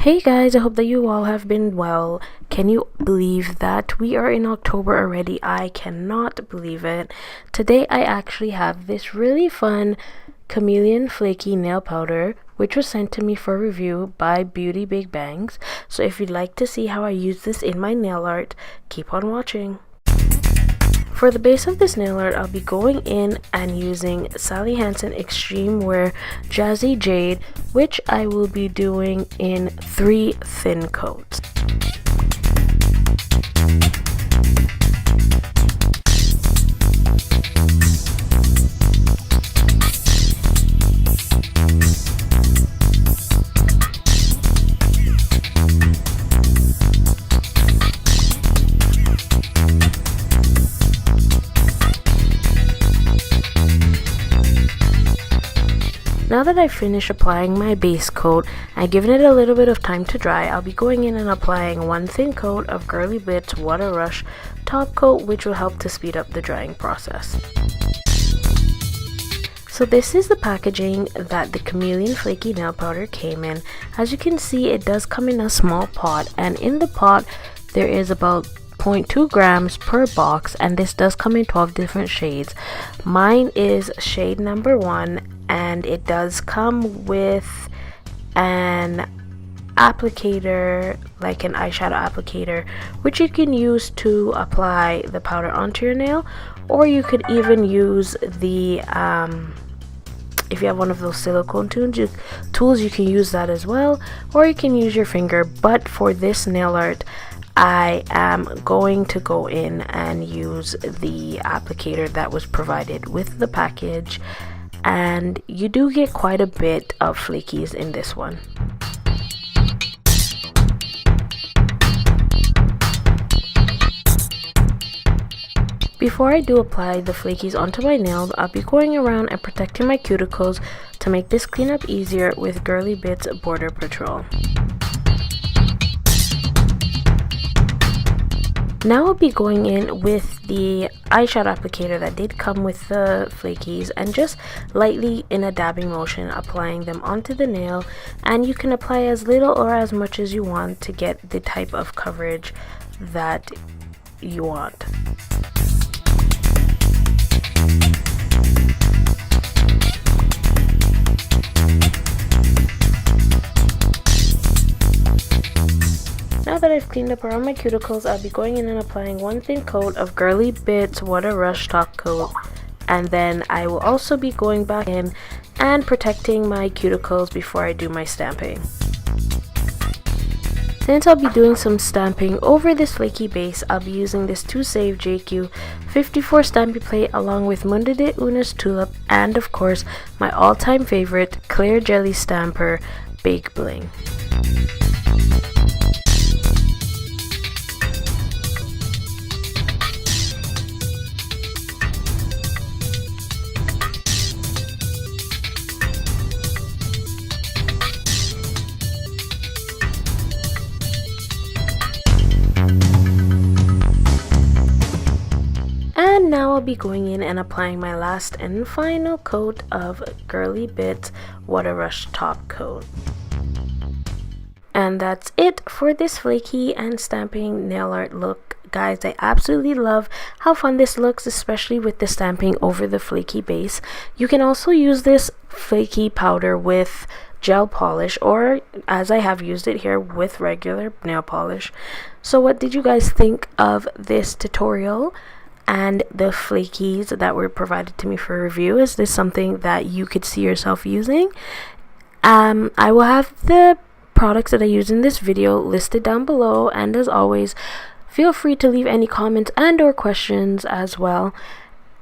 Hey guys, I hope that you all have been well. Can you believe that we are in October already? I cannot believe it. Today I actually have this really fun Chameleon Flakie Nail Powder, which was sent to me for review by BeautyBigBangs. So if you'd like to see how I use this in my nail art, keep on watching. For the base of this nail art, I'll be going in and using Hansen Xtreme Wear Jazzy Jade, which I will be doing in 3 thin coats. Now that I've finished applying my base coat and given it a little bit of time to dry, I'll be going in and applying 1 thin coat of Girly Bits Water Rush top coat, which will help to speed up the drying process. So this is the packaging that the Chameleon Flakie Nail Powder came in. As you can see, it does come in a small pot, and in the pot there is about 0.2 grams per box, and this does come in 12 different shades. Mine is shade number 1, and it does come with an applicator, like an eyeshadow applicator, which you can use to apply the powder onto your nail, or you could even use the if you have one of those silicone tools, you can use that as well, or you can use your finger. But for this nail art, I am going to go in and use the applicator that was provided with the package, and you do get quite a bit of flakies in this one. Before I do apply the flakies onto my nails, I'll be going around and protecting my cuticles to make this cleanup easier with Girly Bits Border Patrol. Now I'll be going in with the eyeshadow applicator that did come with the flakies, and just lightly in a dabbing motion applying them onto the nail, and you can apply as little or as much as you want to get the type of coverage that you want. Now that I've cleaned up around my cuticles, I'll be going in and applying 1 thin coat of Girly Bits Water Rush top coat, and then I will also be going back in and protecting my cuticles before I do my stamping. Since I'll be doing some stamping over this flaky base, I'll be using this ToSave JQ 54 stamping plate along with Mundo de Una's Tulip, and of course my all-time favorite clear jelly stamper, Bling. And now I'll be going in and applying my last and final coat of Girly Bits Water Rush top coat. And that's it for this flaky and stamping nail art look. Guys, I absolutely love how fun this looks, especially with the stamping over the flaky base. You can also use this flaky powder with gel polish, or as I have used it here, with regular nail polish. So what did you guys think of this tutorial and the flakies that were provided to me for review? Is this something that you could see yourself using? I will have the products that I use in this video listed down below, and as always, feel free to leave any comments and or questions as well.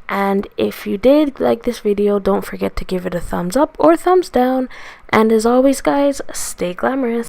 And if you did like this video, don't forget to give it a thumbs up or thumbs down, and as always guys, stay glamorous.